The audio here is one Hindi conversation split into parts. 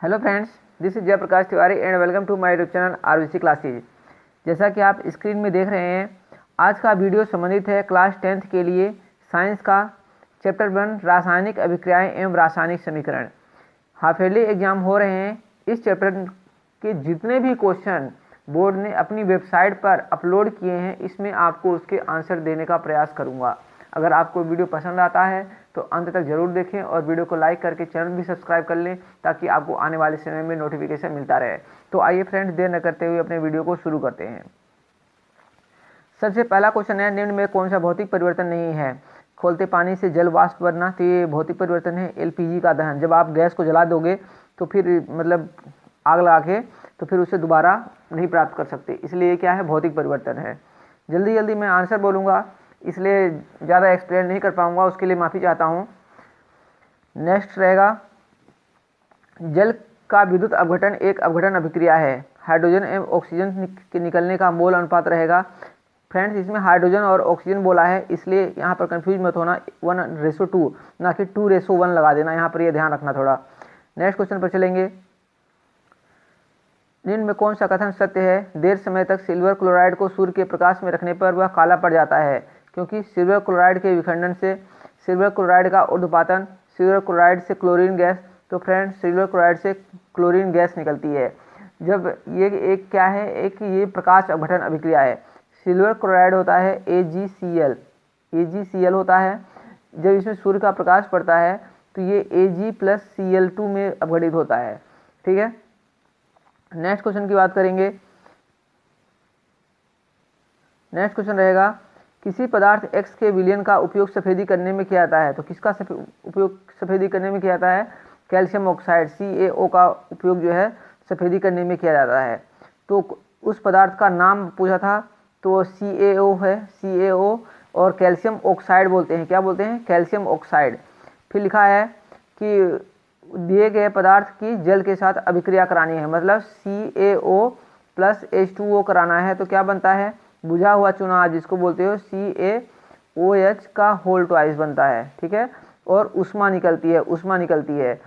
Hello friends, this is Jayprakash Tiwari and welcome to my YouTube channel RVC classes. जैसा कि आप स्क्रीन में देख रहे हैं, आज का वीडियो संबंधित है क्लास 10th के लिए साइंस का चैप्टर 1 रासायनिक अभिक्रियाएं एवं रासायनिक समीकरण। हाफ ईयरली एग्जाम हो रहे हैं। इस चैप्टर के जितने भी क्वेश्चन बोर्ड ने अपनी वेबसाइट पर अपलोड किए हैं, इसमें आपको उसके आंसर देने का प्रयास करूँगा। अगर आपको वीडियो पसंद आता है तो अंत तक जरूर देखें और वीडियो को लाइक करके चैनल भी सब्सक्राइब कर लें ताकि आपको आने वाले समय में नोटिफिकेशन मिलता रहे। तो आइए फ्रेंड्स, देर न करते हुए अपने वीडियो को शुरू करते हैं। सबसे पहला क्वेश्चन है, निम्न में कौन सा भौतिक परिवर्तन नहीं है? खोलते पानी से जल वाष्प बनना, तो ये भौतिक परिवर्तन है। एलपीजी का दहन, जब आप गैस को जला दोगे तो फिर मतलब आग लगा के तो फिर उसे दोबारा नहीं प्राप्त कर सकते, इसलिए ये क्या है, भौतिक परिवर्तन है। जल्दी जल्दी मैं आंसर बोलूँगा, इसलिए ज़्यादा एक्सप्लेन नहीं कर पाऊँगा, उसके लिए माफ़ी चाहता हूँ। नेक्स्ट रहेगा, जल का विद्युत अपघटन एक अपघटन अभिक्रिया है। हाइड्रोजन एवं ऑक्सीजन के निकलने का मोल अनुपात रहेगा। फ्रेंड्स, इसमें हाइड्रोजन और ऑक्सीजन बोला है, इसलिए यहाँ पर कंफ्यूज मत होना, 1:2 ना कि 2:1 लगा देना, यहाँ पर ये ध्यान रखना थोड़ा। नेक्स्ट क्वेश्चन पर चलेंगे। निम्न में कौन सा कथन सत्य है? देर समय तक सिल्वर क्लोराइड को सूर्य के प्रकाश में रखने पर वह काला पड़ जाता है, क्योंकि सिल्वर क्लोराइड के विखंडन से सिल्वर क्लोराइड का ऊर्ध्वपातन, सिल्वर क्लोराइड से क्लोरीन गैस, तो फ्रेंड्स सिल्वर क्लोराइड से क्लोरीन गैस निकलती है। जब ये एक क्या है, एक ये प्रकाश अपघटन अभिक्रिया है। सिल्वर क्लोराइड होता है AgCl होता है। जब इसमें सूर्य का प्रकाश पड़ता है तो ये Ag+Cl2 में अपघटित होता है। ठीक है, नेक्स्ट क्वेश्चन की बात करेंगे। नेक्स्ट क्वेश्चन रहेगा, किसी पदार्थ X के विलयन का उपयोग सफेदी करने में किया जाता है, तो किसका उपयोग सफेदी करने में किया जाता है? कैल्शियम ऑक्साइड CaO का उपयोग जो है सफेदी करने में किया जाता है। तो उस पदार्थ का नाम पूछा था, तो CaO है, CaO, और कैल्शियम ऑक्साइड बोलते हैं। क्या बोलते हैं? Calcium oxide. फिर लिखा है कि दिए गए पदार्थ की जल के साथ अभिक्रिया करानी है, मतलब CaO+H2O कराना है, तो क्या बनता है? बुझा हुआ चूना, जिसको बोलते हो CaOH का होल ट्वाइस बनता है। ठीक है, और उष्मा निकलती है,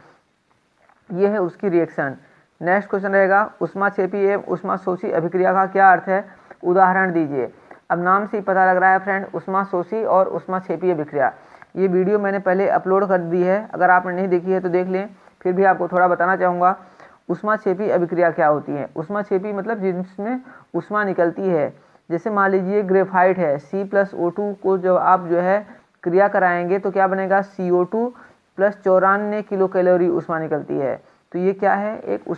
ये है उसकी रिएक्शन। नेक्स्ट क्वेश्चन रहेगा, उष्माक्षेपी एवं उष्माशोषी अभिक्रिया का क्या अर्थ है? उदाहरण दीजिए। अब नाम से ही पता लग रहा है फ्रेंड, उष्माशोषी और उष्माक्षेपी अभिक्रिया। ये वीडियो मैंने पहले अपलोड कर दी है, अगर आपने नहीं देखी है तो देख लें। फिर भी आपको थोड़ा बताना चाहूँगा, उष्माक्षेपी अभिक्रिया क्या होती है। उष्माक्षेपी मतलब जिसमें उष्मा निकलती है। जैसे मान लीजिए ग्रेफाइट है, C+O2 को जब आप जो है क्रिया कराएंगे तो क्या बनेगा? CO2 + 94 किलो कैलोरी उष्मा निकलती है। तो ये क्या है? एक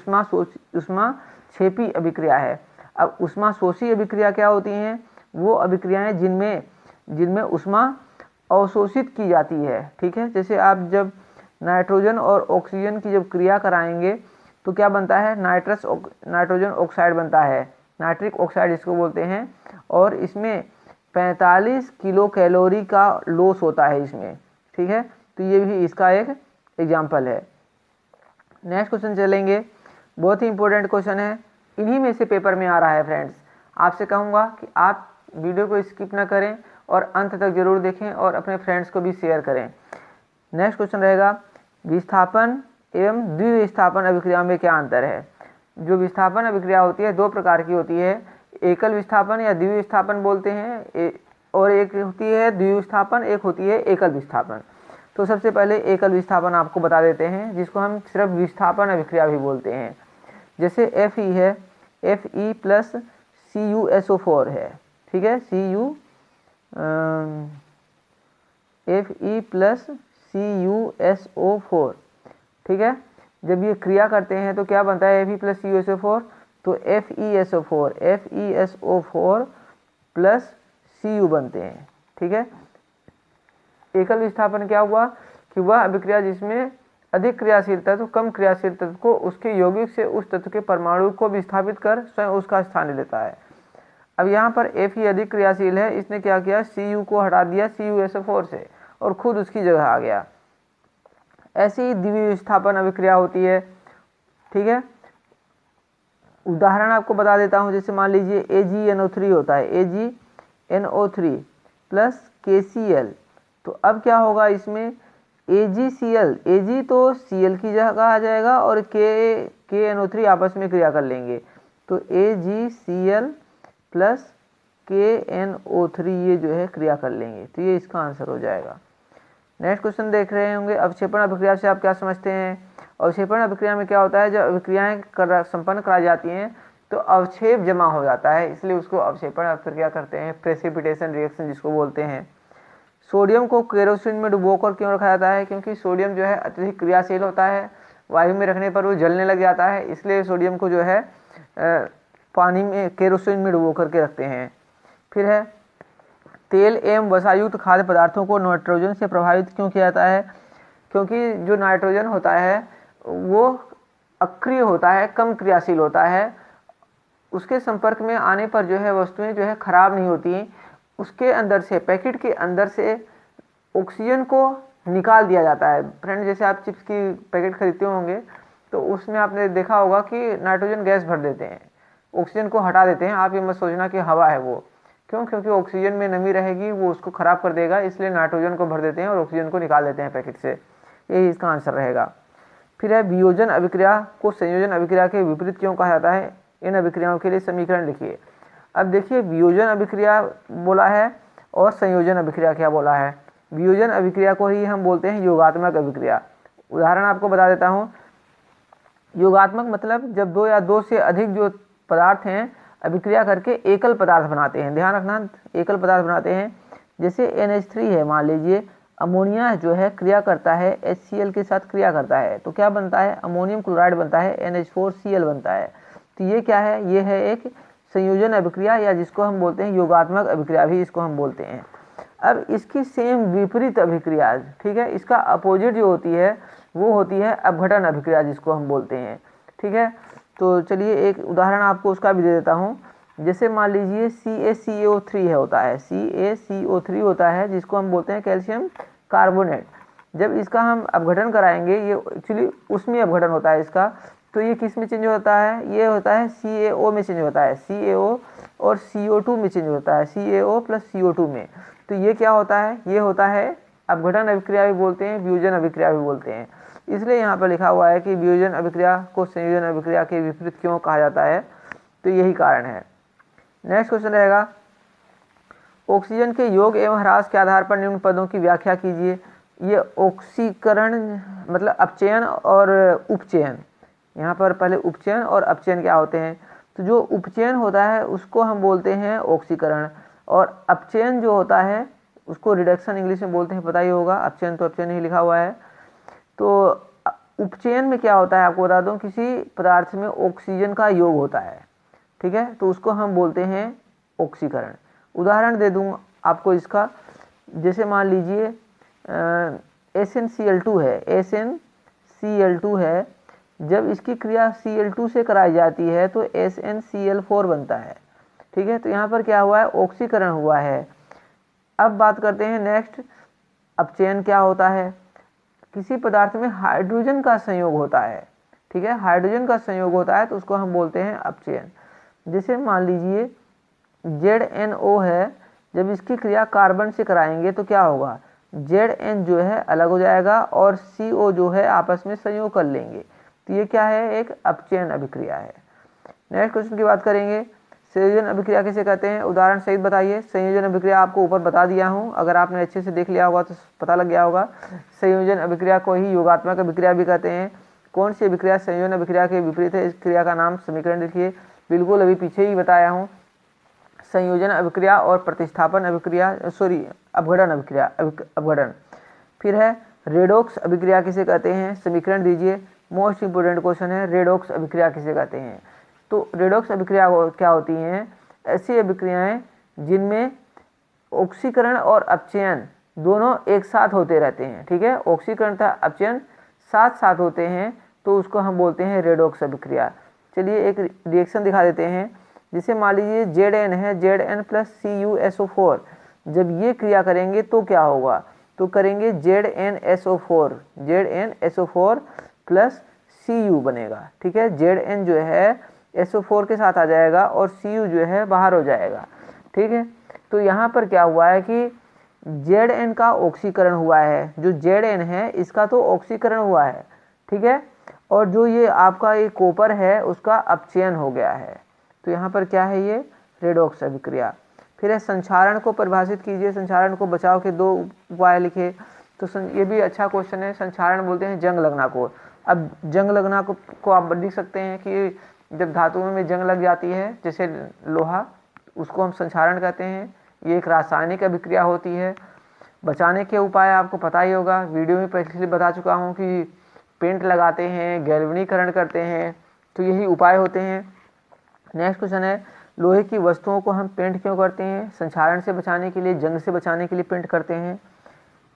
उष्माक्षेपी अभिक्रिया है। अब उष्माशोषी अभिक्रिया क्या होती हैं? वो अभिक्रियाएं जिनमें उष्मा अवशोषित की जाती है। ठीक है, जैसे आप जब नाइट्रोजन और ऑक्सीजन की जब क्रिया कराएंगे तो क्या बनता है? नाइट्रोजन ऑक्साइड बनता है, नाइट्रिक ऑक्साइड इसको बोलते हैं, और इसमें 45 किलो कैलोरी का लॉस होता है इसमें। ठीक है, तो ये भी इसका एक एग्जाम्पल है। नेक्स्ट क्वेश्चन चलेंगे, बहुत ही इंपॉर्टेंट क्वेश्चन है, इन्हीं में से पेपर में आ रहा है। फ्रेंड्स, आपसे कहूँगा कि आप वीडियो को स्किप ना करें और अंत तक जरूर देखें और अपने फ्रेंड्स को भी शेयर करें। नेक्स्ट क्वेश्चन रहेगा, विस्थापन एवं द्विविस्थापन अभिक्रिया में क्या अंतर है? जो विस्थापन अभिक्रिया होती है दो प्रकार की होती है, एकल विस्थापन या द्विविस्थापन बोलते हैं, और एक होती है द्विविस्थापन, एक होती है एकल विस्थापन। तो सबसे पहले एकल विस्थापन आपको बता देते हैं, जिसको हम सिर्फ विस्थापन अभिक्रिया भी बोलते हैं। जैसे Fe है, Fe+CuSO4 है। ठीक है, Fe+CuSO4। ठीक है, जब ये क्रिया करते हैं तो क्या बनता है? Fe+CuSO4, तो FeSO4+Cu बनते हैं। ठीक है, एकल विस्थापन क्या हुआ कि वह अभिक्रिया जिसमें अधिक क्रियाशील तत्व कम क्रियाशील तत्व को उसके यौगिक से उस तत्व के परमाणु को विस्थापित कर स्वयं उसका स्थान ले लेता है। अब यहाँ पर Fe अधिक क्रियाशील है, इसने क्या किया? Cu को हटा दिया CuSO4 से और खुद उसकी जगह आ गया। ऐसी ही द्विविस्थापन अभिक्रिया होती है। ठीक है, उदाहरण आपको बता देता हूँ। जैसे मान लीजिए AgNO3 होता है, AgNO3 + KCl, तो अब क्या होगा? इसमें AgCl, Ag तो Cl की जगह आ जाएगा और KNO3 आपस में क्रिया कर लेंगे, तो AgCl प्लस KNO3 ये जो है क्रिया कर लेंगे, तो ये इसका आंसर हो जाएगा। नेक्स्ट क्वेश्चन देख रहे होंगे, अवक्षेपण अभिक्रिया से आप क्या समझते हैं? अवक्षेपण अभिक्रिया में क्या होता है, जब अभिक्रियाएं संपन्न कराई जाती हैं तो अवक्षेप जमा हो जाता है, इसलिए उसको अवक्षेपण अभिक्रिया करते हैं, प्रेसिपिटेशन रिएक्शन जिसको बोलते हैं। सोडियम को केरोसिन में डुबोकर क्यों रखा जाता है? क्योंकि सोडियम जो है अत्यधिक क्रियाशील होता है, वायु में रखने पर वो जलने लग जाता है, इसलिए सोडियम को जो है पानी में केरोसिन में डुबो करके रखते हैं। फिर है तेल एवं वसायुक्त खाद्य पदार्थों को नाइट्रोजन से प्रभावित क्यों किया जाता है? क्योंकि जो नाइट्रोजन होता है वो अक्रिय होता है, कम क्रियाशील होता है, उसके संपर्क में आने पर जो है वस्तुएं जो है खराब नहीं होती, उसके अंदर से, पैकेट के अंदर से ऑक्सीजन को निकाल दिया जाता है। फ्रेंड, जैसे आप चिप्स की पैकेट खरीदते होंगे तो उसमें आपने देखा होगा कि नाइट्रोजन गैस भर देते हैं, ऑक्सीजन को हटा देते हैं। आप ये मत सोचना कि हवा है वो, क्यों? क्योंकि ऑक्सीजन में नमी रहेगी, वो उसको खराब कर देगा, इसलिए नाइट्रोजन को भर देते हैं और ऑक्सीजन को निकाल देते हैं पैकेट से। यही इसका आंसर रहेगा। फिर है वियोजन अभिक्रिया को संयोजन अभिक्रिया के विपरीत क्यों कहा जाता है? इन अभिक्रियाओं के लिए समीकरण लिखिए। अब देखिए, वियोजन अभिक्रिया बोला है और संयोजन अभिक्रिया क्या बोला है। वियोजन अभिक्रिया को ही हम बोलते हैं योगात्मक अभिक्रिया। उदाहरण आपको बता देता हूँ। योगात्मक मतलब जब दो या दो से अधिक जो पदार्थ हैं अभिक्रिया करके एकल पदार्थ बनाते हैं। ध्यान रखना, एकल पदार्थ बनाते हैं। जैसे NH3 है, मान लीजिए अमोनिया जो है क्रिया करता है HCl के साथ क्रिया करता है, तो क्या बनता है? अमोनियम क्लोराइड बनता है, NH4Cl बनता है। तो ये क्या है? ये है एक संयोजन अभिक्रिया, या जिसको हम बोलते हैं योगात्मक अभिक्रिया भी इसको हम बोलते हैं। अब इसकी सेम विपरीत अभिक्रिया, ठीक है, इसका अपोजिट जो होती है वो होती है अपघटन अभिक्रिया जिसको हम बोलते हैं, ठीक है। तो चलिए एक उदाहरण आपको उसका भी दे देता हूँ। जैसे मान लीजिए CaCO3 होता है, CaCO3 होता है जिसको हम बोलते हैं कैल्शियम कार्बोनेट। जब इसका हम अपघटन कराएंगे, ये एक्चुअली उसमें अपघटन होता है इसका, तो ये किस में चेंज होता है? ये होता है CaO में चेंज होता है, CaO और CO2 में चेंज होता है, CaO प्लस CO2 में। तो ये क्या होता है? ये होता है अपघटन अभिक्रिया भी बोलते हैं, वियोजन अभिक्रिया भी बोलते हैं। इसलिए यहाँ पर लिखा हुआ है कि वियोजन अभिक्रिया को संयोजन अभिक्रिया के विपरीत क्यों कहा जाता है, तो यही कारण है। नेक्स्ट क्वेश्चन रहेगा, ऑक्सीजन के योग एवं ह्रास के आधार पर निम्न पदों की व्याख्या कीजिए। ये ऑक्सीकरण मतलब अपचयन और उपचयन, यहाँ पर पहले उपचयन और अपचयन क्या होते हैं? तो जो उपचयन होता है उसको हम बोलते हैं ऑक्सीकरण, और अपचयन जो होता है उसको रिडक्शन इंग्लिश में बोलते हैं, पता ही होगा। अपचयन तो अपचयन ही लिखा हुआ है। तो उपचयन में क्या होता है आपको बता दूं, किसी पदार्थ में ऑक्सीजन का योग होता है, ठीक है, तो उसको हम बोलते हैं ऑक्सीकरण। उदाहरण दे दूं आपको इसका, जैसे मान लीजिए SnCl2 है, SnCl2 है, जब इसकी क्रिया Cl2 से कराई जाती है तो SnCl4 बनता है, ठीक है। तो यहाँ पर क्या हुआ है? ऑक्सीकरण हुआ है। अब बात करते हैं नेक्स्ट, अपचयन क्या होता है? किसी पदार्थ में हाइड्रोजन का संयोग होता है, ठीक है, हाइड्रोजन का संयोग होता है तो उसको हम बोलते हैं अपचयन। जैसे मान लीजिए ZnO है, जब इसकी क्रिया कार्बन से कराएंगे तो क्या होगा? Zn जो है अलग हो जाएगा और CO जो है आपस में संयोग कर लेंगे, तो ये क्या है? एक अपचयन अभिक्रिया है। नेक्स्ट क्वेश्चन की बात करेंगे, संयोजन अभिक्रिया किसे कहते हैं? उदाहरण सहित बताइए। संयोजन अभिक्रिया आपको ऊपर बता दिया हूँ, अगर आपने अच्छे से देख लिया होगा तो पता लग गया होगा। संयोजन अभिक्रिया को ही योगात्मक अभिक्रिया भी कहते हैं। कौन सी अभिक्रिया संयोजन अभिक्रिया के विपरीत है? इस क्रिया का नाम समीकरण लिखिए। बिल्कुल अभी पीछे ही बताया हूँ, संयोजन अभिक्रिया और प्रतिस्थापन अभिक्रिया, अपघटन अभिक्रिया, अपघटन। फिर है रेडॉक्स अभिक्रिया किसे कहते हैं? समीकरण दीजिए। मोस्ट इंपोर्टेंट क्वेश्चन है, रेडॉक्स अभिक्रिया किसे कहते हैं? तो रेडॉक्स अभिक्रिया क्या होती हैं? ऐसी अभिक्रियाएं जिनमें ऑक्सीकरण और अपचयन दोनों एक साथ होते रहते हैं, ठीक है, ऑक्सीकरण तथा अपचयन साथ साथ होते हैं, तो उसको हम बोलते हैं रेडॉक्स अभिक्रिया। चलिए एक रिएक्शन दिखा देते हैं। जैसे मान लीजिए Zn है, Zn प्लस CuSO4, जब ये क्रिया करेंगे तो क्या होगा? तो करेंगे ZnSO4 प्लस Cu बनेगा, ठीक है। Zn जो है SO4 के साथ आ जाएगा और Cu जो है बाहर हो जाएगा, ठीक है। तो यहाँ पर क्या हुआ है कि Zn का ऑक्सीकरण हुआ है, जो Zn है इसका तो ऑक्सीकरण हुआ है, ठीक है, और जो ये आपका ये कॉपर है उसका अपचयन हो गया है। तो यहाँ पर क्या है, ये रेडॉक्स अभिक्रिया। फिर है संक्षारण को परिभाषित कीजिए, संक्षारण को बचाव के 2 उपाय लिखे। तो ये भी अच्छा क्वेश्चन है। संक्षारण बोलते हैं जंग लगना को। अब जंग लगना को आप लिख सकते हैं कि जब धातुओं में जंग लग जाती है, जैसे लोहा, उसको हम संक्षारण कहते हैं। ये एक रासायनिक अभिक्रिया होती है। बचाने के उपाय आपको पता ही होगा, वीडियो में पहले बता चुका हूँ कि पेंट लगाते हैं, गैल्वेनीकरण करते हैं, तो यही उपाय होते हैं। नेक्स्ट क्वेश्चन है, लोहे की वस्तुओं को हम पेंट क्यों करते हैं? संक्षारण से बचाने के लिए, जंग से बचाने के लिए पेंट करते हैं।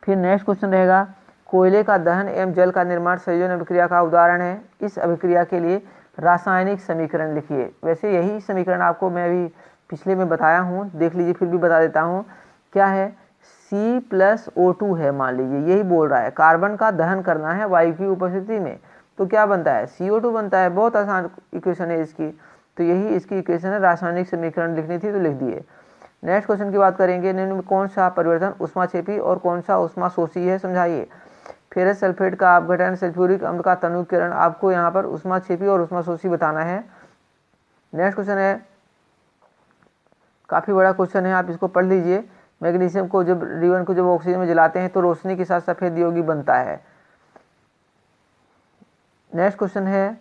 फिर नेक्स्ट क्वेश्चन रहेगा, कोयले का दहन एवं जल का निर्माण संयोजन अभिक्रिया का उदाहरण है। इस अभिक्रिया के लिए रासायनिक समीकरण लिखिए। वैसे यही समीकरण आपको मैं अभी पिछले में बताया हूँ, देख लीजिए, फिर भी बता देता हूँ। क्या है? C+O2 है, मान लीजिए यही बोल रहा है, कार्बन का दहन करना है वायु की उपस्थिति में, तो क्या बनता है? CO2 बनता है। बहुत आसान इक्वेशन है इसकी, तो यही इसकी इक्वेशन है। रासायनिक समीकरण लिखनी थी तो लिख दिए। नेक्स्ट क्वेश्चन की बात करेंगे, निम्न में कौन सा परिवर्तन उष्माक्षेपी और कौन सा उष्माशोषी है, समझाइए। फेरस सल्फेट का अपघटन, सल्फ्यूरिक अम्ल का तनुकीकरण, आपको यहाँ पर उष्माक्षेपी और उष्माशोषी बताना है। नेक्स्ट क्वेश्चन है, काफ़ी बड़ा क्वेश्चन है, आप इसको पढ़ लीजिए। मैग्नीशियम को जब रिबन को जब ऑक्सीजन में जलाते हैं तो रोशनी के साथ सफ़ेद यौगिक बनता है। नेक्स्ट क्वेश्चन है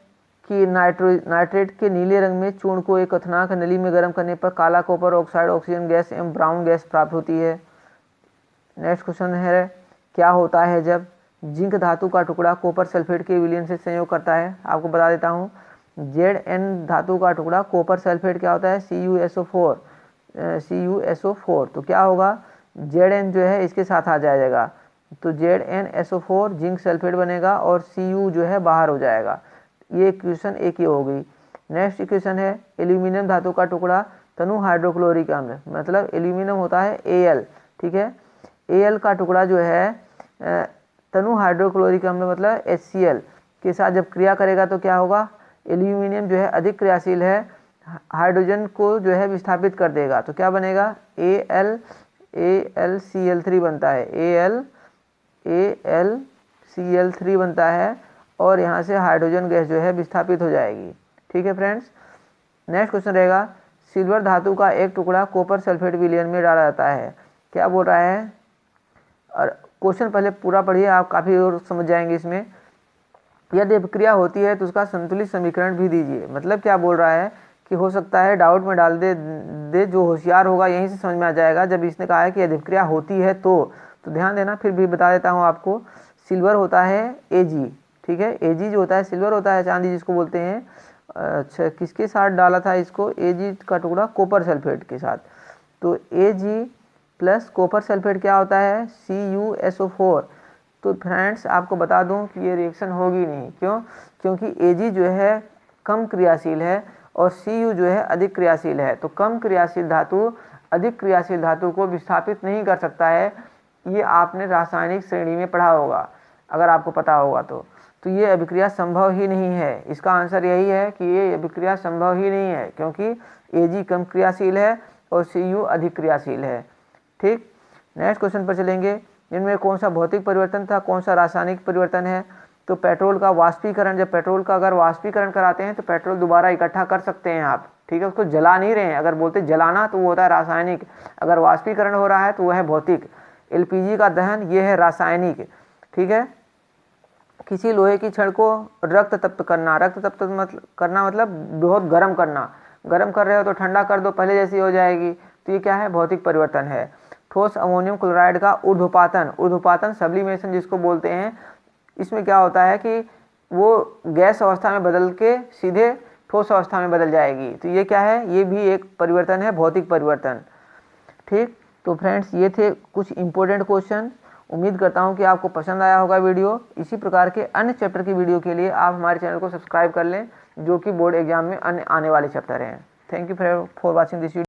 कि नाइट्रेट के नीले रंग में चूर्ण को एक क्वथनांक नली में गर्म करने पर काला कॉपर ऑक्साइड, ऑक्सीजन गैस एवं ब्राउन गैस प्राप्त होती है। नेक्स्ट क्वेश्चन है, क्या होता है जब जिंक धातु का टुकड़ा कॉपर सल्फेट के विलयन से संयोग करता है? आपको बता देता हूँ, Zn धातु का टुकड़ा कॉपर सल्फेट क्या होता है? CuSO4। तो क्या होगा? Zn जो है इसके साथ आ जाएगा, तो ZnSO4 जिंक सल्फेट बनेगा और Cu जो है बाहर हो जाएगा। ये इक्वेशन एक ही हो गई। नेक्स्ट इक्वेशन है, एल्यूमिनियम धातु का टुकड़ा तनु हाइड्रोक्लोरिक अम्ल, मतलब एल्यूमिनियम होता है Al, ठीक है। Al का टुकड़ा जो है तनु हाइड्रोक्लोरिक अम्ल मतलब HCl के साथ जब क्रिया करेगा तो क्या होगा? एल्यूमिनियम जो है अधिक क्रियाशील है, हाइड्रोजन को जो है विस्थापित कर देगा, तो क्या बनेगा? AlCl3 बनता है, AlCl3 बनता है, और यहाँ से हाइड्रोजन गैस जो है विस्थापित हो जाएगी, ठीक है फ्रेंड्स। नेक्स्ट क्वेश्चन रहेगा, सिल्वर धातु का एक टुकड़ा कॉपर सल्फेट विलयन में डाला जाता है, क्या बोल रहा है? और क्वेश्चन पहले पूरा पढ़िए, आप काफ़ी और समझ जाएंगे इसमें। यदि अभिक्रिया होती है तो उसका संतुलित समीकरण भी दीजिए। मतलब क्या बोल रहा है कि हो सकता है डाउट में डाल दे, जो होशियार होगा यहीं से समझ में आ जाएगा। जब इसने कहा है कि अभिक्रिया होती है तो ध्यान देना, फिर भी बता देता हूँ आपको। सिल्वर होता है Ag, ठीक है, Ag जो होता है सिल्वर होता है, चांदी जिसको बोलते हैं। अच्छा, किसके साथ डाला था इसको? Ag का टुकड़ा कॉपर सल्फेट के साथ, तो Ag प्लस कॉपर सल्फेट क्या होता है? CuSO4। तो फ्रेंड्स आपको बता दूं कि ये रिएक्शन होगी नहीं। क्यों? क्योंकि Ag जो है कम क्रियाशील है और Cu जो है अधिक क्रियाशील है। तो कम क्रियाशील धातु अधिक क्रियाशील धातु को विस्थापित नहीं कर सकता है। ये आपने रासायनिक श्रेणी में पढ़ा होगा, अगर आपको पता होगा तो ये अभिक्रिया संभव ही नहीं है। इसका आंसर यही है कि ये अभिक्रिया संभव ही नहीं है, क्योंकि Ag कम क्रियाशील है और Cu अधिक क्रियाशील है, ठीक। नेक्स्ट क्वेश्चन पर चलेंगे, इनमें कौन सा भौतिक परिवर्तन था, कौन सा रासायनिक परिवर्तन है? तो पेट्रोल का वाष्पीकरण, जब पेट्रोल का अगर वाष्पीकरण कराते हैं तो पेट्रोल दोबारा इकट्ठा कर सकते हैं आप, ठीक है, उसको जला नहीं रहे हैं। अगर बोलते जलाना तो वो होता है रासायनिक, अगर वाष्पीकरण हो रहा है तो वह है भौतिक। LPG का दहन ये है रासायनिक, ठीक है। किसी लोहे की छड़ को रक्त तप्त करना, रक्त तप्त करना मतलब बहुत गर्म करना, गर्म कर रहे हो तो ठंडा कर दो, पहले जैसी हो जाएगी, तो ये क्या है? भौतिक परिवर्तन है। ठोस अमोनियम क्लोराइड का ऊर्ध्वपातन, ऊर्ध्वपातन सब्लिमेशन जिसको बोलते हैं, इसमें क्या होता है कि वो गैस अवस्था में बदल के सीधे ठोस अवस्था में बदल जाएगी, तो ये क्या है? ये भी एक परिवर्तन है, भौतिक परिवर्तन, ठीक। तो फ्रेंड्स ये थे कुछ इंपॉर्टेंट क्वेश्चन। उम्मीद करता हूँ कि आपको पसंद आया होगा वीडियो। इसी प्रकार के अन्य चैप्टर की वीडियो के लिए आप हमारे चैनल को सब्सक्राइब कर लें, जो कि बोर्ड एग्जाम में अन्य आने वाले चैप्टर हैं। Thank you for watching this video.